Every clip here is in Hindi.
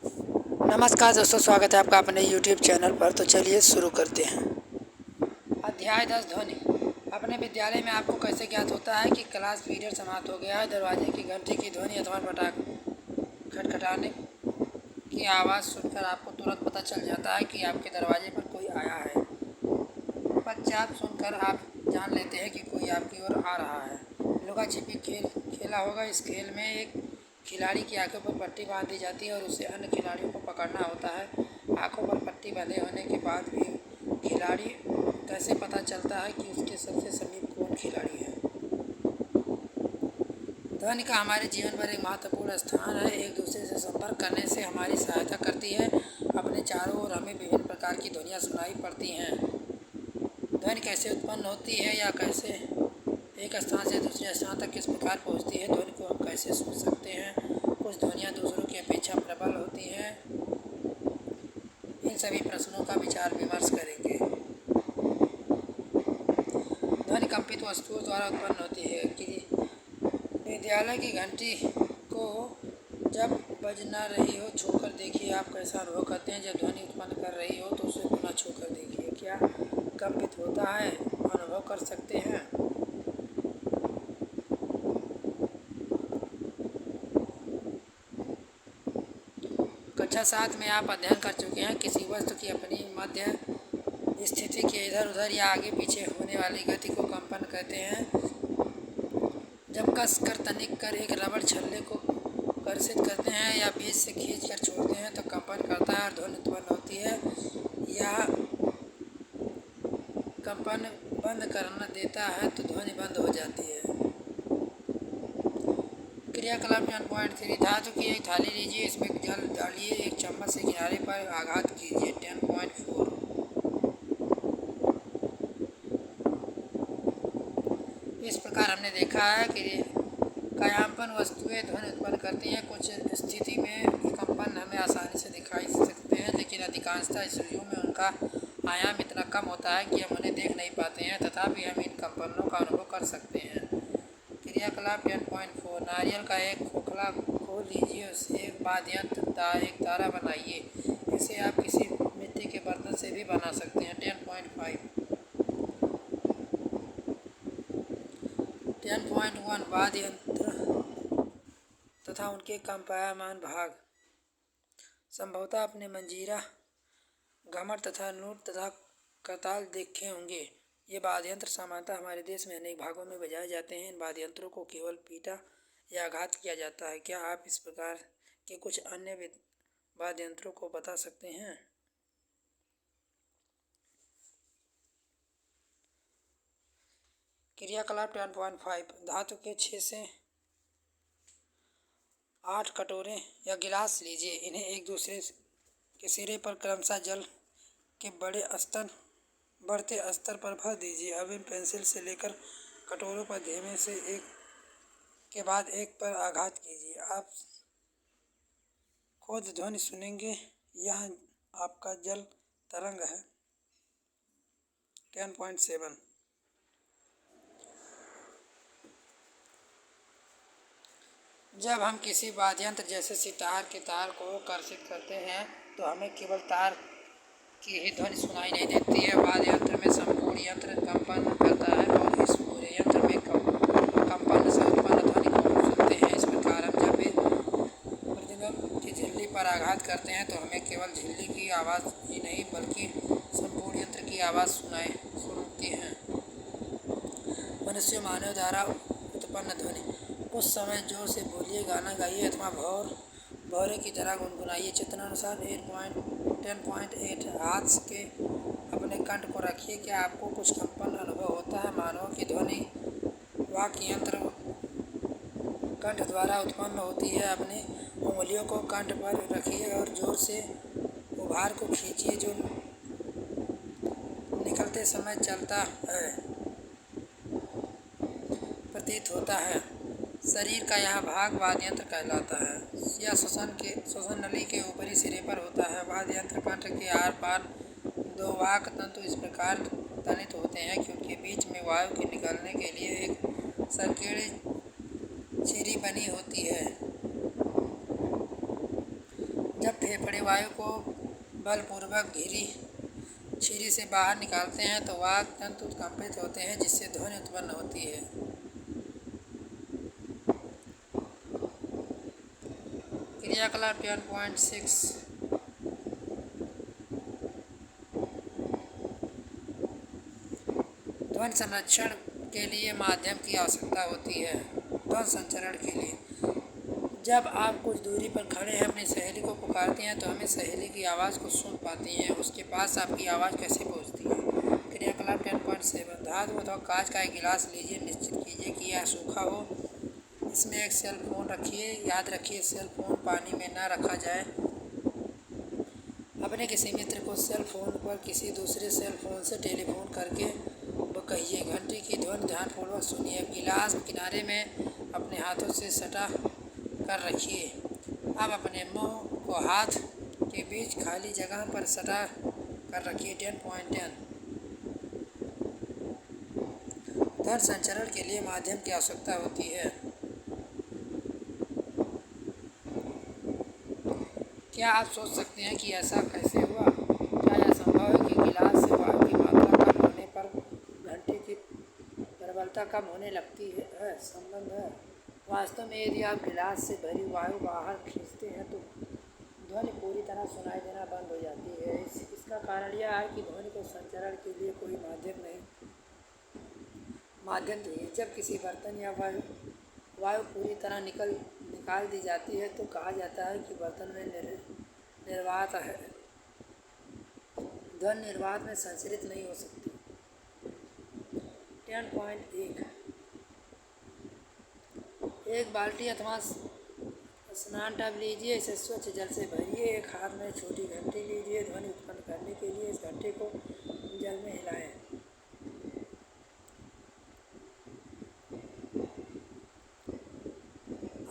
नमस्कार दोस्तों, स्वागत है आपका अपने YouTube चैनल पर। तो चलिए शुरू करते हैं। अध्याय 10 ध्वनि। अपने विद्यालय में आपको कैसे ज्ञात होता है कि क्लास पीरियड समाप्त हो गया है? दरवाजे की घंटी की ध्वनि अथवा पटाख खटखटाने की आवाज़ सुनकर आपको तुरंत पता चल जाता है कि आपके दरवाजे पर कोई आया है। पश्चात सुनकर आप जान लेते हैं कि कोई आपकी ओर आ रहा है। लुका छिपी खेल खेला होगा। इस खेल में एक खिलाड़ी की आंखों पर पट्टी बांध दी जाती है और उसे अन्य खिलाड़ियों को पकड़ना होता है। आंखों पर पट्टी बंधे होने के बाद भी खिलाड़ी कैसे पता चलता है कि उसके सबसे समीप कौन खिलाड़ी है? ध्वनि का हमारे जीवन पर एक महत्वपूर्ण स्थान है। एक दूसरे से संपर्क करने से हमारी सहायता करती है। अपने चारों ओर हमें विभिन्न प्रकार की ध्वनियाँ सुनाई पड़ती हैं। ध्वनि कैसे उत्पन्न होती है या कैसे एक स्थान से दूसरे स्थान तक किस प्रकार पहुंचती है? ध्वनि को हम कैसे सुन सकते हैं? कुछ ध्वनियाँ दूसरों की अपेक्षा प्रबल होती हैं। इन सभी प्रश्नों का विचार विमर्श करेंगे। ध्वनि कंपित वस्तुओं द्वारा उत्पन्न होती है कि विद्यालय की घंटी को जब बज न रही हो छूकर देखिए। आप कैसा अनुभव करते हैं? जब ध्वनि उत्पन्न कर रही हो तो उसे पुनः छूकर देखिए। क्या कंपित होता है? अनुभव कर सकते हैं। कक्षा 7 में आप अध्ययन कर चुके हैं। किसी वस्तु की अपनी मध्य स्थिति के इधर उधर या आगे पीछे होने वाली गति को कंपन कहते हैं। जब कस कर तनिक कर एक रबड़ छल्ले को कर्षित करते हैं या बीच से खींच कर छोड़ते हैं तो कंपन करता है और ध्वनि उत्पन्न होती है। यह कंपन बंद करना देता है तो ध्वनि बंद हो जाती है। क्रियाकलाप 10.3। धातु की एक थाली लीजिए, इसमें जल डालिए, एक चम्मच से किनारे पर आघात कीजिए। 10.4। इस प्रकार हमने देखा है कि कायांपन वस्तुएं ध्वनि उत्पन्न करती हैं। कुछ स्थिति में कंपन हमें आसानी से दिखाई सकते हैं, लेकिन अधिकांशतः स्थितियों में उनका आयाम इतना कम होता है कि हम उन्हें देख नहीं पाते हैं, तथापि हम इन कंपनों का अनुभव कर सकते हैं। क्रियाकलाप 10.4। नारियल का एक खोखला खोल लीजिए, उससे एक वाद्ययंत्र एक तारा बनाइए। इसे आप किसी मिट्टी के बर्तन से भी बना सकते हैं। 10.5। 10.1। वाद्ययंत्र तथा उनके कंपायमान भाग संभवतः अपने मंजीरा, घमर तथा नूट तथा करताल देखे होंगे। ये वाद्ययंत्र सामान्यतः हमारे देश में अनेक भागों में बजाए जाते हैं। इन वाद्ययंत्रों को केवल पीटा या आघात किया जाता है। क्या आप इस प्रकार के कुछ अन्य वाद्ययंत्रों को बता सकते हैं? क्रियाकलाप 10.5। धातु के 6 से 8 कटोरे या गिलास लीजिए। इन्हें एक दूसरे के सिरे पर क्रमशः जल के बढ़ते स्तर पर भर दीजिए। अब इन पेंसिल से लेकर कटोरों पर धीमे से एक के बाद एक पर आघात कीजिए। आप खुद ध्वनि सुनेंगे। यह आपका जल तरंग है। 10.7। जब हम किसी वाद्ययंत्र जैसे सितार के तार को कर्षित करते हैं तो हमें केवल तार की ही ध्वनि सुनाई नहीं देती है। वाद्ययंत्र में संपूर्ण यंत्र कंपन करता है और इस पूरे यंत्र में कंपन से उत्पन्न ध्वनि को हम सुनते हैं। इस प्रकार हम जब भी मृदंगम की झिल्ली पर आघात करते हैं तो हमें केवल झिल्ली की आवाज़ ही नहीं बल्कि संपूर्ण यंत्र की आवाज़ सुनती है। मनुष्य मानव द्वारा उत्पन्न ध्वनि। उस समय जोर से बोलिए, गाना गाइए अथवा भौरे की तरह गुनगुनाइए। चित्रानुसार 10.8। हाथ के अपने कंठ को रखिए। क्या आपको कुछ कंपन अनुभव होता है? मानव की ध्वनि वाक्य यंत्र कंठ द्वारा उत्पन्न होती है। अपनी उंगलियों को कंठ पर रखिए और जोर से उभार को खींचिए जो निकलते समय चलता है प्रतीत होता है। शरीर का यह भाग वाद्ययंत्र कहलाता है। यह श्वसन नली के ऊपरी सिरे पर होता है। वाद्ययंत्र कंठ के आर पार दो वाक तंतु इस प्रकार तनित होते हैं कि उनके बीच में वायु के निकलने के लिए एक संकीर्ण झिरी बनी होती है। जब फेफड़े वायु को बलपूर्वक घिरी छीरी से बाहर निकालते हैं तो वाग तंतु कंपित होते हैं जिससे ध्वनि उत्पन्न होती है। क्रियाकलाप 10.6 ध्वनि संरक्षण के लिए माध्यम की आवश्यकता होती है। ध्वनि संचरण के लिए जब आप कुछ दूरी पर खड़े हैं अपनी सहेली को पुकारते हैं तो हमें सहेली की आवाज़ को सुन पाती हैं। उसके पास आपकी आवाज़ कैसे पहुंचती है। क्रियाकलाप 10.7 धातु अथवा कांच का एक गिलास लीजिए। निश्चित कीजिए कि यह सूखा हो। इसमें एक सेल फोन रखिए। याद रखिए सेल फोन पानी में न रखा जाए। अपने किसी मित्र को सेल फोन पर किसी दूसरे सेल फोन से टेलीफोन करके कहिए। घंटी की ध्वनि ध्यानपूर्वक सुनिए। गिलास किनारे में अपने हाथों से सटा कर रखिए। अब अपने मुंह को हाथ के बीच खाली जगह पर सटा कर रखिए। 10.10 ध्वनि संचरण के लिए माध्यम की आवश्यकता होती है। क्या आप सोच सकते हैं कि ऐसा कैसे हुआ? क्या यह संभव है कि गिलास से वायु की मात्रा कम होने पर घंटी की प्रबलता कम होने लगती है? संबंध है। वास्तव में यदि आप गिलास से भरी वायु बाहर खींचते हैं तो ध्वनि पूरी तरह सुनाई देना बंद हो जाती है। इसका कारण यह है कि ध्वनि को संचरण के लिए कोई माध्यम चाहिए। जब किसी बर्तन या वायु पूरी तरह निकाल दी जाती है तो कहा जाता है कि बर्तन में निर्वात है। ध्वनि निर्वात में संचरित नहीं हो सकती। 10.1 एक बाल्टी अथवा स्नान टब लीजिए। इसे स्वच्छ जल से भरिए। एक हाथ में छोटी घंटी लीजिए। ध्वनि उत्पन्न करने के लिए इस घंटी को जल में हिलाएं।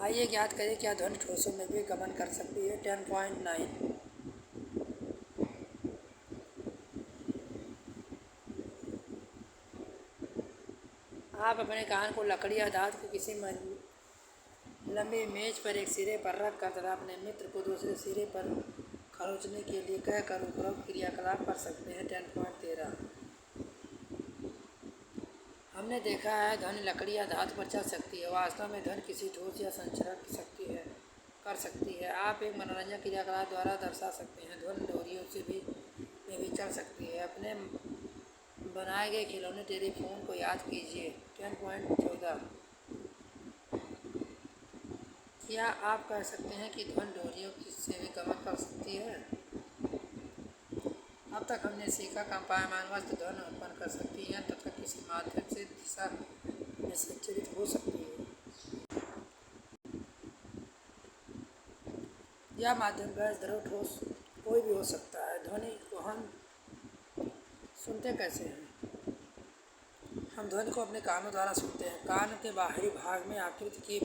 आइए ज्ञात करें क्या ध्वनि ठोसों में भी गमन कर सकती है। 10.9 आप अपने कान को लकड़ी या धातु की किसी लंबी मेज पर एक सिरे पर रख कर तथा अपने मित्र को दूसरे सिरे पर खरोंचने के लिए कहकर उपरोक्त क्रियाकलाप कर सकते हैं। 10.13 हमने देखा है ध्वनि लकड़ी या धातु पर चल सकती है। वास्तव में ध्वनि किसी ठोस या संचरण कर सकती है। आप एक मनोरंजन क्रियाकलाप द्वारा दर्शा सकते हैं। ध्वनि डोरियों में भी चल सकती है। अपने बनाए गए खिलौने टेलीफोन को याद कीजिए। 10.14 क्या आप कह सकते हैं कि ध्वनि डोरियों से भी गमन कर सकती है? अब तक हमने सीखा कंपायमान वस्तु ध्वनि उत्पन्न कर सकती हैं तथा किसी माध्यम से दिशा में संचरित हो सकती है। यह माध्यम गैस, द्रव, ठोस कोई भी हो सकता है। ध्वनि को हम सुनते कैसे हैं? हम ध्वनि को अपने कानों द्वारा सुनते हैं। कान के बाहरी भाग में आकृति की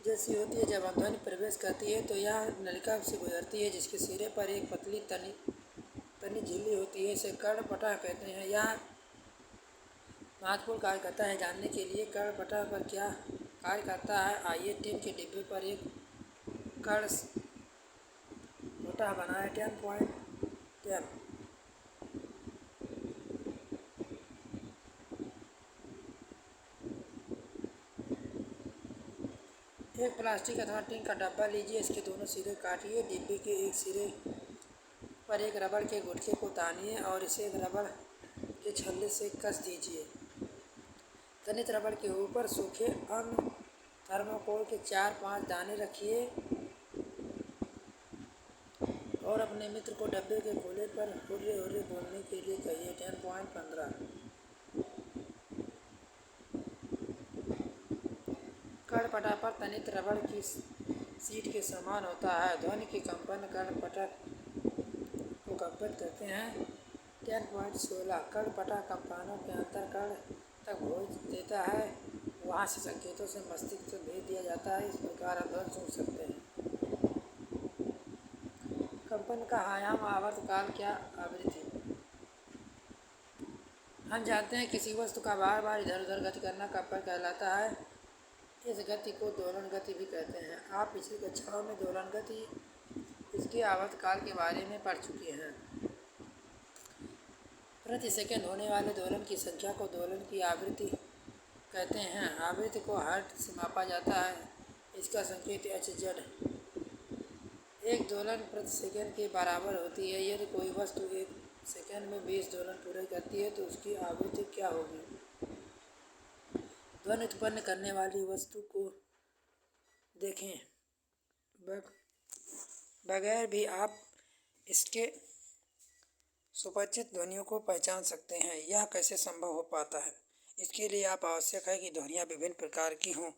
जैसी होती है। जब हम ध्वनि प्रवेश करती है तो यह नलिका से गुजरती है जिसके सिरे पर एक पतली तनी झिल्ली होती है। इसे कर्णपटह कहते हैं। यह महत्वपूर्ण कार्य करता है। जानने के लिए कर्णपटह पर क्या कार्य करता है आइए टिन के डिब्बे पर एक कर्णपटह बनाएं। 10.10 एक प्लास्टिक अथवा टिन का डब्बा लीजिए। इसके दोनों सिरे काटिए। डिब्बे के एक सिरे पर एक रबड़ के गुटके को तानिए और इसे एक रबड़ के छल्ले से कस दीजिए। तनित रबड़ के ऊपर सूखे अन्य थर्मोकोल के 4-5 दाने रखिए और अपने मित्र को डब्बे के खोले पर हुर्रे हुर्रे बोलने के लिए कहिए। 10.15 कर्णपटह पर तनित रबड़ की सीट के समान होता है। ध्वनि के कंपन कर्णपटह को कंपित करते हैं। 10.16 कर्णपटह कंपनों के अंतर कर्ण तक पहुँच देता है। वहाँ से संकेतों से मस्तिष्क से भेज दिया जाता है। इस प्रकार हम ध्वनि सुन सकते हैं। कंपन का आयाम, आवर्तकाल क्या आवृत्ति। हम जानते हैं किसी वस्तु का बार बार इधर उधर गति करना कंपन कहलाता है। इस गति को दोलन गति भी कहते हैं। आप पिछली कक्षाओं में दोलन गति, इसके आवर्तकाल के बारे में पढ़ चुके हैं। प्रति सेकंड होने वाले दोलन की संख्या को दोलन की आवृत्ति कहते हैं। आवृत्ति को हर्ट्ज से मापा जाता है। इसका संकेत hz एक दोलन प्रति सेकंड के बराबर होती है। यदि कोई वस्तु एक सेकंड में 20 दोलन पूरे करती है तो उसकी आवृत्ति क्या होगी? ध्वनि उत्पन्न करने वाली वस्तु को देखें, बगैर भी आप इसके सुपरिचित ध्वनियों को पहचान सकते हैं। यह कैसे संभव हो पाता है? इसके लिए आप आवश्यक है कि ध्वनियाँ विभिन्न प्रकार की हों।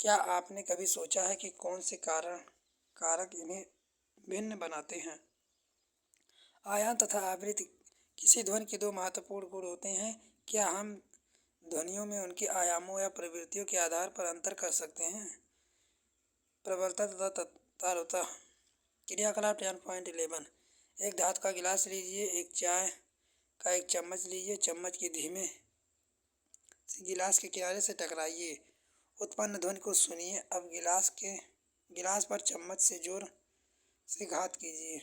क्या आपने कभी सोचा है कि कौन से कारक इन्हें भिन्न बनाते हैं? आयाम तथा आवृत्ति किसी ध्वनि के दो महत्वपूर्ण गुण होते हैं। क्या हम ध्वनियों में उनके आयामों या प्रवृत्तियों के आधार पर अंतर कर सकते हैं? प्रबलता तथा तारुता। क्रियाकलाप 10.11 एक धातु का गिलास लीजिए। एक चाय का एक चम्मच लीजिए। चम्मच की धीमे से गिलास के किनारे से टकराइए। उत्पन्न ध्वनि को सुनिए। अब गिलास पर चम्मच से जोर से घात कीजिए।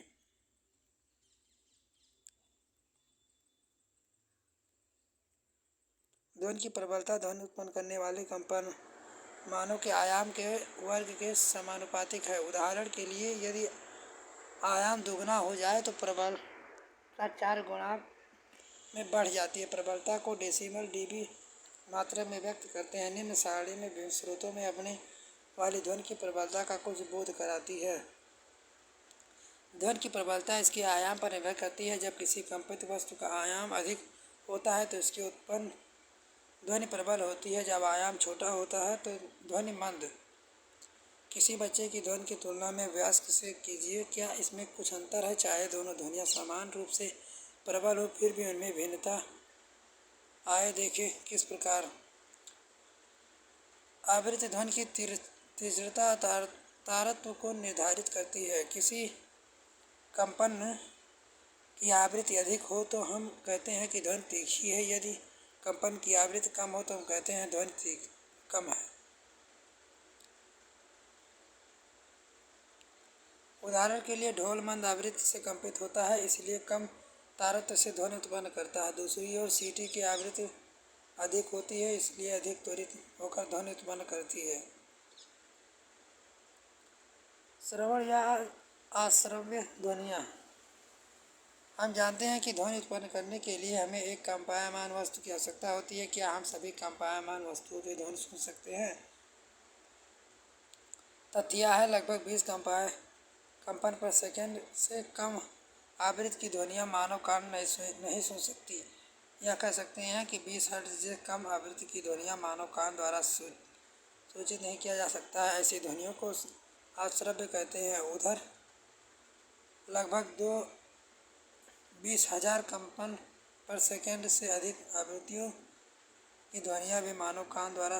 ध्वनि की प्रबलता ध्वनि उत्पन्न करने वाले कंपन मानों के आयाम के वर्ग के समानुपातिक है। उदाहरण के लिए, यदि आयाम दुगना हो जाए तो प्रबलता 4 गुना में बढ़ जाती है। प्रबलता को डेसिमल डीबी मात्रा में व्यक्त करते हैं। निम्न सारणी में विभिन्न स्रोतों में अपने वाली ध्वनि की प्रबलता का कुछ बोध कराती है। ध्वनि की प्रबलता इसके आयाम पर निर्भर करती है। जब किसी कंपित वस्तु का आयाम अधिक होता है तो इसकी उत्पन्न ध्वनि प्रबल होती है। जब आयाम छोटा होता है तो ध्वनि मंद। किसी बच्चे की ध्वनि की तुलना में वयस्क से कीजिए। क्या इसमें कुछ अंतर है? चाहे दोनों ध्वनियाँ समान रूप से प्रबल हो, फिर भी उनमें भिन्नता आए। देखें किस प्रकार। आवृत्ति ध्वनि की तीव्रता तारतम्य को निर्धारित करती है। किसी कंपन की आवृत्ति अधिक हो तो हम कहते हैं कि ध्वनि तीखी है। यदि कंपन की आवृत्ति कम हो तो हम कहते हैं ध्वनि कम है। उदाहरण के लिए, ढोल मंद आवृत्ति से कंपित होता है, इसलिए कम तारतम्य से ध्वनि उत्पन्न करता है। दूसरी ओर सीटी की आवृत्ति अधिक होती है, इसलिए अधिक त्वरित होकर ध्वनि उत्पन्न करती है। श्रवण या अश्रव्य ध्वनियाँ। हम जानते हैं कि ध्वनि उत्पन्न करने के लिए हमें एक कंपायमान वस्तु की आवश्यकता होती है। क्या हम सभी कंपायमान वस्तुओं की ध्वनि सुन सकते हैं? तथ्य यह है, लगभग 20 कंपन पर सेकंड से कम आवृत्ति की ध्वनियाँ मानव कान नहीं सुन सकती। यह कह सकते हैं कि 20 हर्ट्ज से कम आवृत्ति की ध्वनियाँ मानव कान द्वारा सूचित नहीं किया जा सकता है। ऐसी ध्वनियों को अश्रव्य कहते हैं। उधर लगभग 20,000 कंपन पर सेकंड से अधिक आवृत्तियों की ध्वनियाँ भी मानव कान द्वारा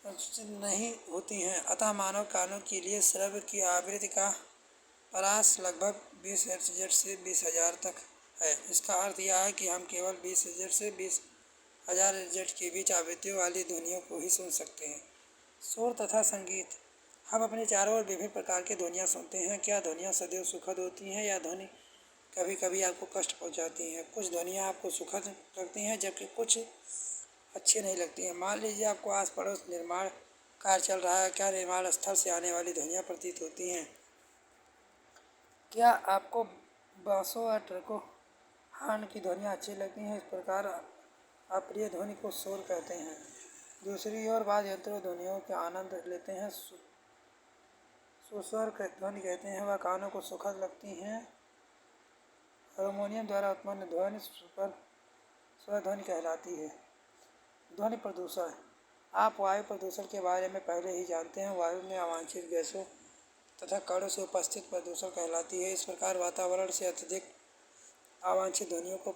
सूचित नहीं होती हैं। अतः मानव कानों के लिए श्रव्य की आवृत्ति का परास लगभग 20 हर्ट्ज से 20,000 तक है। इसका अर्थ यह है कि हम केवल 20 हर्ट्ज से 20,000 हर्ट्ज के बीच आवृत्तियों वाली ध्वनियों को ही सुन सकते हैं। शोर तथा संगीत। हम अपने चारों ओर विभिन्न प्रकार की ध्वनियाँ सुनते हैं। क्या ध्वनियाँ सदैव सुखद होती हैं या ध्वनि कभी कभी आपको कष्ट पहुँचाती हैं? कुछ ध्वनियाँ आपको सुखद लगती हैं जबकि कुछ अच्छी नहीं लगती हैं। मान लीजिए आपको आस पड़ोस निर्माण कार्य चल रहा है। क्या निर्माण स्थल से आने वाली ध्वनियाँ प्रतीत होती हैं? क्या आपको बाँसों और ट्रकों हॉर्न की ध्वनियाँ अच्छी लगती हैं? इस प्रकार अप्रिय ध्वनि को शोर कहते हैं। दूसरी ओर वाद्य यंत्रों ध्वनियों के आनंद लेते हैं। सुस्वर ध्वनि कहते हैं, वह कानों को सुखद लगती हैं। हारमोनियम द्वारा उत्पन्न ध्वनि स्वर ध्वनि कहलाती है। ध्वनि प्रदूषण। आप वायु प्रदूषण के बारे में पहले ही जानते हैं। वायु में अवांछित गैसों तथा कणों से उपस्थित प्रदूषण कहलाती है। इस प्रकार वातावरण से अत्यधिक अवांछित ध्वनियों को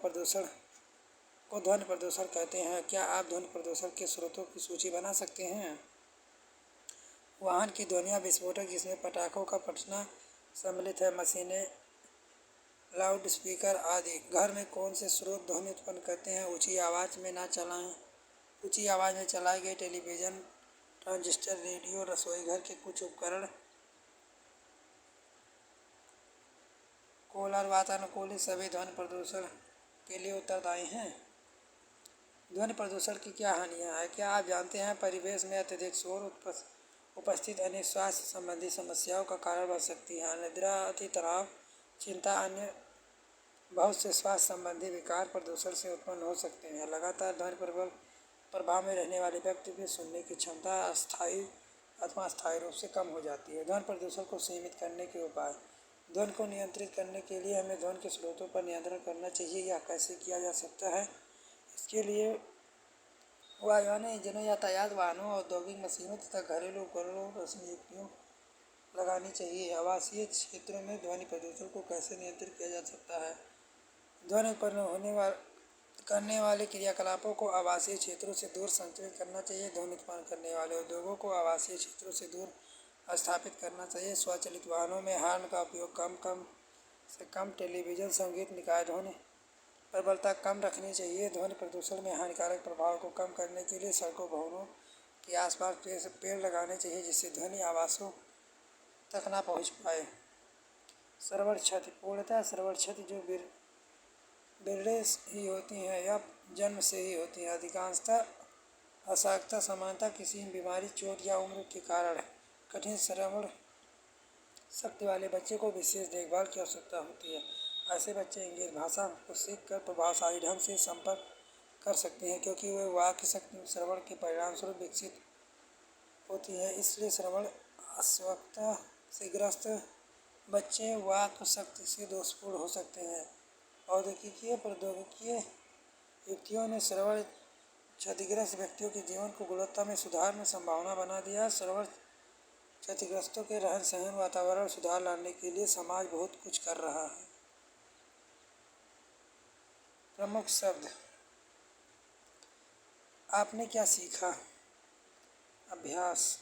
ध्वनि प्रदूषण कहते हैं। क्या आप ध्वनि प्रदूषण के स्रोतों की सूची बना सकते हैं? वाहन की ध्वनियाँ, विस्फोटक जिसमें पटाखों का फटना सम्मिलित है, मशीनें, लाउड स्पीकर आदि। घर में कौन से स्रोत ध्वनि उत्पन्न करते हैं? ऊंची आवाज़ में ना चलाएं ऊंची आवाज़ में चलाई गई टेलीविज़न, ट्रांजिस्टर, रेडियो, रसोई घर के कुछ उपकरण, कोल और वातानुकूलित सभी ध्वनि प्रदूषण के लिए उत्तरदायी हैं। ध्वनि प्रदूषण की क्या हानियाँ हैं? क्या आप जानते हैं परिवेश में अत्यधिक शोर उपस्थित अन्य स्वास्थ्य संबंधी समस्याओं का कारण बन सकती है। निद्रा, अति तनाव, चिंता, अन्य बहुत से स्वास्थ्य संबंधी विकार प्रदूषण से उत्पन्न हो सकते हैं। लगातार ध्वनि प्रभाव में रहने वाले व्यक्ति की सुनने की क्षमता अस्थायी अथवा अस्थायी रूप से कम हो जाती है। ध्वनि प्रदूषण को सीमित करने के उपाय। ध्वनि को नियंत्रित करने के लिए हमें ध्वनि के स्रोतों पर नियंत्रण करना चाहिए। यह कैसे किया जा सकता है? इसके लिए वायुयानों, इंजनों, यातायात वाहनों, औद्योगिक मशीनों तथा घरेलू उपकरणों पर नियुक्तियों लगानी चाहिए। आवासीय क्षेत्रों में ध्वनि प्रदूषण को कैसे नियंत्रित किया जा सकता है? ध्वनि उत्पन्न करने वाले क्रियाकलापों को आवासीय क्षेत्रों से दूर संचालित करना चाहिए। ध्वनि उत्पन्न करने वाले उद्योगों को आवासीय क्षेत्रों से दूर स्थापित करना चाहिए। स्वचालित वाहनों में हॉर्न का उपयोग कम से कम। टेलीविज़न, संगीत, निकाय ध्वनि प्रबलता कम रखनी चाहिए। ध्वनि प्रदूषण में हानिकारक प्रभाव को कम करने के लिए सड़कों, भवनों के आसपास पेड़ लगाने चाहिए जिससे ध्वनि आवासों तक ना पहुँच पाए। श्रवण क्षति। पूर्णतः श्रवण क्षति जो बिरले ही होती हैं या जन्म से ही होती हैं। अधिकांशतः असामान्यता सामान्यतः किसी बीमारी, चोट या उम्र के कारण है। कठिन श्रवण शक्ति वाले बच्चे को विशेष देखभाल की आवश्यकता होती है। ऐसे बच्चे इंग्लिश भाषा को सीखकर प्रभावशाली ढंग से संपर्क कर सकते हैं क्योंकि वे वाक्य शक्ति श्रवण के परिणामस्वरूप विकसित होती है। इसलिए श्रवण अस्वच्छता से ग्रस्त बच्चे वाक् शक्ति से दोषपूर्ण हो सकते हैं। प्रौद्योगिकीय युक्तियों ने श्रवण क्षतिग्रस्त व्यक्तियों के जीवन को गुणवत्ता में सुधार में संभावना बना दिया। श्रवण क्षतिग्रस्तों के रहन सहन वातावरण सुधार लाने के लिए समाज बहुत कुछ कर रहा है। प्रमुख शब्द। आपने क्या सीखा? अभ्यास।